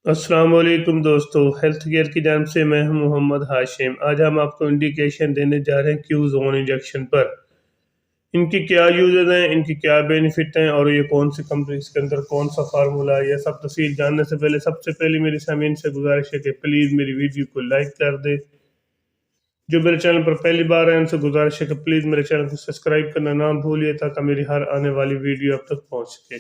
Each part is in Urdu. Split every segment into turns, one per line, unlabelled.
السلام علیکم دوستو، ہیلتھ کیئر کی جانب سے میں ہوں محمد ہاشم۔ آج ہم آپ کو انڈیکیشن دینے جا رہے ہیں کیو زون انجیکشن پر۔ ان کی کیا یوزز ہیں، ان کی کیا بینیفٹ ہیں اور یہ کون سی کمپنی، اس کے اندر کون سا فارمولا ہے، یہ سب تفصیل جاننے سے پہلے سب سے پہلے میری سامعین سے گزارش ہے کہ پلیز میری ویڈیو کو لائک کر دے۔ جو میرے چینل پر پہلی بار ہیں ان سے گزارش ہے کہ پلیز میرے چینل کو سبسکرائب کرنا نہ بھولیے تاکہ میری ہر آنے والی ویڈیو اب تک پہنچ سکے۔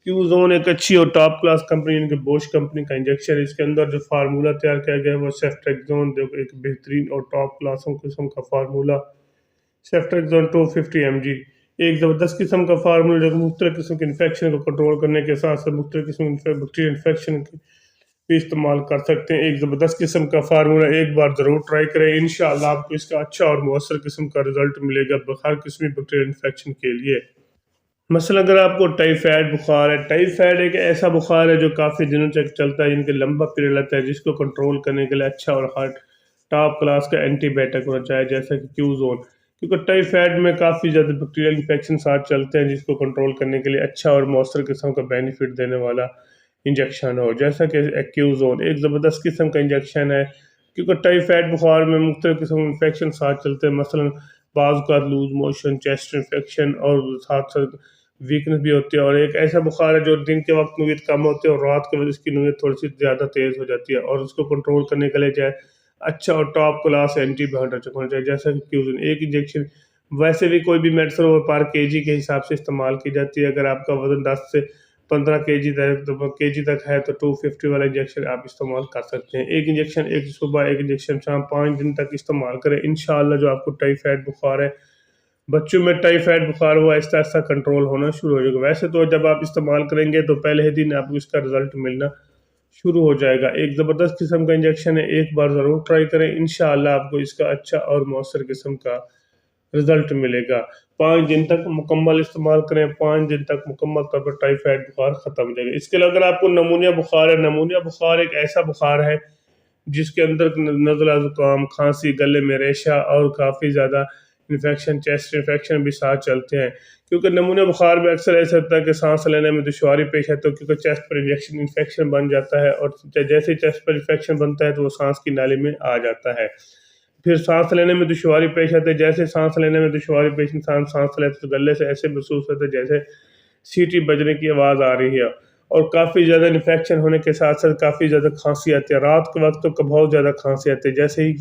کیو زون ایک اچھی اور ٹاپ کلاس کمپنی یعنی کہ بوش کمپنی کا انجیکشن ہے۔ اس کے اندر جو فارمولا تیار کیا گیا ہے وہ سیفٹریکزون، جو ایک بہترین اور ٹاپ کلاس قسم کا فارمولا سیفٹریکزون 250 mg، ایک زبردست قسم کا فارمولا جو مختلف قسم کے انفیکشن کو کنٹرول کرنے کے ساتھ ساتھ مختلف قسم کے بیکٹیریا انفیکشن بھی استعمال کر سکتے ہیں۔ ایک زبردست قسم کا فارمولا، ایک بار ضرور ٹرائی کریں، انشاءاللہ آپ کو اس کا اچھا اور مؤثر قسم کا رزلٹ ملے گا ہر قسمی بیکٹیریا انفیکشن کے لیے۔ مثلا اگر آپ کو ٹائیفائڈ بخار ہے، ٹائیفائڈ ایک ایسا بخار ہے جو کافی دنوں تک چلتا ہے، ان کے لمبا پیریڈ لیتا ہے، جس کو کنٹرول کرنے کے لیے اچھا اور ہر ٹاپ کلاس کا اینٹی بائیوٹک ہونا چاہیے جیسا کہ کیو زون، کیونکہ ٹائیفائڈ میں کافی زیادہ بیکٹیریل انفیکشن ساتھ چلتے ہیں، جس کو کنٹرول کرنے کے لیے اچھا اور مؤثر قسم کا بینیفٹ دینے والا انجیکشن ہو، جیسا کہ کیو زون ایک زبردست قسم کا انجیکشن ہے۔ کیونکہ ٹائیفائڈ بخار میں مختلف قسم کے انفیکشن ساتھ چلتے ہیں، مثلا بعض کا لوز موشن، چیسٹ انفیکشن اور ساتھ ساتھ ویکنس بھی ہوتی ہے، اور ایک ایسا بخار ہے جو دن کے وقت نوعیت کم ہوتی ہے اور رات کے وقت اس کی نوعیت تھوڑی سی زیادہ تیز ہو جاتی ہے، اور اس کو کنٹرول کرنے کے لیے چاہے اچھا اور ٹاپ کلاس اینٹی بائیوٹک ہونا چاہیے جیسا کہ کیوزن۔ ایک انجیکشن ویسے بھی کوئی بھی میڈیسن وہ پر کے جی کے حساب سے استعمال کی جاتی ہے۔ اگر آپ کا وزن 10 سے 15 کے جی تک ہے تو 250 والا انجیکشن آپ استعمال کر سکتے ہیں۔ ایک انجیکشن ایک صبح، ایک انجیکشن شام، 5 دن تک استعمال کریں، انشاءاللہ جو آپ کو ٹائیفائڈ بخار ہے، بچوں میں ٹائیفائڈ بخار وہ آہستہ آہستہ کنٹرول ہونا شروع ہو جائے گا۔ ویسے تو جب آپ استعمال کریں گے تو پہلے ہی دن آپ کو اس کا رزلٹ ملنا شروع ہو جائے گا۔ ایک زبردست قسم کا انجیکشن ہے، ایک بار ضرور ٹرائی کریں، انشاءاللہ آپ کو اس کا اچھا اور مؤثر قسم کا رزلٹ ملے گا۔ 5 دن تک مکمل استعمال کریں، 5 دن تک مکمل طور پر ٹائیفائڈ بخار ختم ہو جائے گا۔ اس کے علاوہ اگر آپ کو نمونیا بخار ہے، نمونیا بخار ایک ایسا بخار ہے جس کے اندر نزلہ، زکام، کھانسی، گلے میں ریشہ اور کافی زیادہ انفیکشن، چیسٹ انفیکشن بھی ساتھ چلتے ہیں۔ کیونکہ نمونیا بخار میں اکثر ایسا ہوتا ہے کہ سانس لینے میں دشواری پیش آتی ہے، کیونکہ چیسٹ پر انفیکشن بن جاتا ہے، اور جیسے ہی چیسٹ پر انفیکشن بنتا ہے تو وہ سانس کی نالی میں آ جاتا ہے، پھر سانس لینے میں دشواری پیش آتی ہے۔ جیسے سانس لینے میں دشواری پیش انسان سانس لیتے تو گلے سے ایسے محسوس ہوتا ہے جیسے سیٹی بجنے کی آواز آ رہی ہے، اور کافی زیادہ انفیکشن ہونے کے ساتھ ساتھ کافی زیادہ کھانسی آتی ہے۔ رات کے وقت تو بہت زیادہ کھانسی آتی ہے، جیسے ہی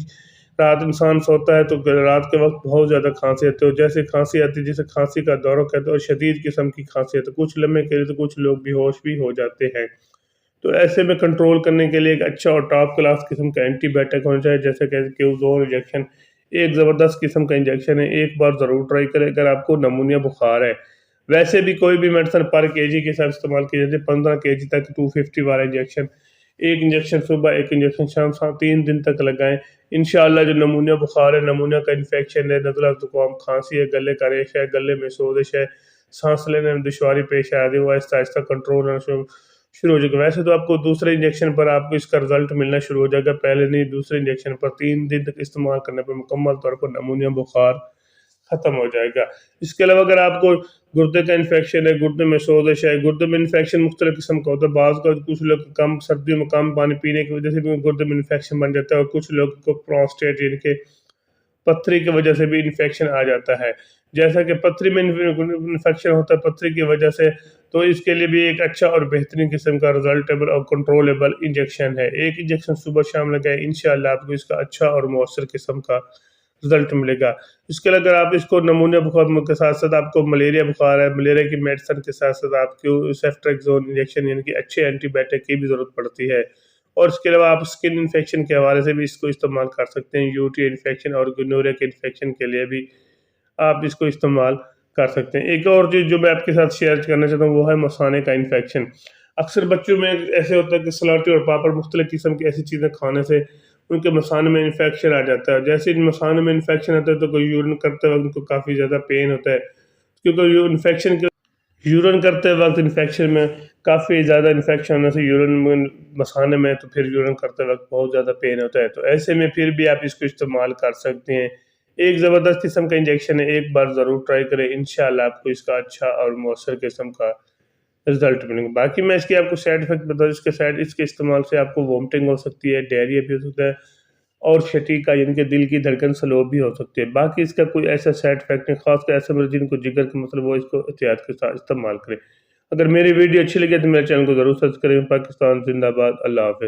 رات انسان سوتا ہے تو رات کے وقت بہت زیادہ کھانسی آتی ہے، اور جیسے کھانسی آتی ہے جسے کھانسی کا دورہ کہتے ہیں، اور شدید قسم کی کھانسی آتی ہے، کچھ لمحے کے لیے تو کچھ لوگ بے ہوش بھی ہو جاتے ہیں۔ تو ایسے میں کنٹرول کرنے کے لیے ایک اچھا اور ٹاپ کلاس قسم کا اینٹی بائیوٹک ہونا چاہیے جیسے کہ کیوزون انجیکشن ایک زبردست قسم کا انجیکشن ہے، ایک بار ضرور ٹرائی کریں اگر آپ کو نمونیا بخار ہے۔ ویسے بھی کوئی بھی میڈیسن پر کے جی کے ساتھ استعمال کی جاتی ہے، 15 کے جی تک 250 والا انجیکشن، ایک انجیکشن صبح، ایک انجیکشن شام، 3 دن تک لگائیں، انشاءاللہ جو نمونیا بخار ہے، نمونیا کا انفیکشن ہے، نزلہ، زکام، کھانسی ہے، گلے کا ریشہ ہے، گلے میں سوزش ہے، سانس لینے میں دشواری پیش آ رہی ہے، وہ آہستہ آہستہ کنٹرول ہونا شروع ہو جائے گا۔ ویسے تو آپ کو دوسرے انجیکشن پر آپ کو اس کا رزلٹ ملنا شروع ہو جائے گا، پہلے نہیں، دوسرے انجیکشن پر 3 دن تک استعمال کرنے پر مکمل طور پر نمونیا بخار ختم ہو جائے گا۔ اس کے علاوہ اگر آپ کو گردے کا انفیکشن ہے، گردے میں سوزش ہے، گردے میں انفیکشن مختلف قسم کا ہوتا ہے، بعض کا کچھ لوگ کم سردیوں میں کم پانی پینے کی وجہ سے بھی گردے میں انفیکشن بن جاتا ہے، اور کچھ لوگ کو پروسٹیٹ یعنی کہ پتھری کی وجہ سے بھی انفیکشن آ جاتا ہے۔ جیسا کہ پتھری میں انفیکشن ہوتا ہے پتھری کی وجہ سے، تو اس کے لیے بھی ایک اچھا اور بہترین قسم کا ریزلٹیبل اور کنٹرولیبل انجیکشن ہے۔ ایک انجیکشن صبح شام لگائیں، انشاءاللہ آپ کو اس کا اچھا اور مؤثر قسم کا رزلٹ ملے گا۔ اس کے لیے اگر آپ اس کو نمونیا بخار کے ساتھ ساتھ آپ کو ملیریا بخار ہے، ملیریا کی میڈیسن کے ساتھ ساتھ آپ کو سیفٹریکزون انجیکشن یعنی کہ اچھے اینٹی بائیوٹک کی بھی ضرورت پڑتی ہے، اور اس کے علاوہ آپ اسکن انفیکشن کے حوالے سے بھی اس کو استعمال کر سکتے ہیں، یو ٹی انفیکشن اور گنوریا کے انفیکشن کے لیے بھی آپ اس کو استعمال کر سکتے ہیں۔ ایک اور چیز جو میں آپ کے ساتھ شیئر کرنا چاہتا ہوں وہ ہے مثانے کا انفیکشن۔ اکثر بچوں میں ایسے ہوتا ہے کہ سلاٹی اور پاپڑ مختلف قسم کی ایسی چیزیں کھانے سے ان کے مثانے میں انفیکشن آ جاتا ہے، جیسے ان مثانے میں انفیکشن آتا ہے تو کوئی یورین کرتے وقت ان کو کافی زیادہ پین ہوتا ہے، کیونکہ یورین کرتے وقت انفیکشن میں کافی زیادہ انفیکشن ہونے سے یورین مثانے میں، تو پھر یورین کرتے وقت بہت زیادہ پین ہوتا ہے، تو ایسے میں پھر بھی آپ اس کو استعمال کر سکتے ہیں۔ ایک زبردست قسم کا انجیکشن ہے، ایک بار ضرور ٹرائی کریں، انشاءاللہ آپ کو اس کا اچھا اور مؤثر قسم کا رزلٹ ملیں گے۔ باقی میں اس کی آپ کو سائڈ افیکٹ بتا دوں، اس کے استعمال سے آپ کو وومٹنگ ہو سکتی ہے، ڈائریا بھی ہو سکتا ہے، اور شٹیکا یعنی کہ دل کی دھڑکن سلو بھی ہو سکتی ہے۔ باقی اس کا کوئی ایسا سائڈ افیکٹ نہیں، خاص کر ایسے مرض جن کو جگر کا مسئلہ وہ اس کو احتیاط کے ساتھ استعمال کریں۔ اگر میری ویڈیو اچھی لگے تو میرے چینل کو ضرور سبسکرائب کریں۔ پاکستان زندہ باد، اللہ حافظ۔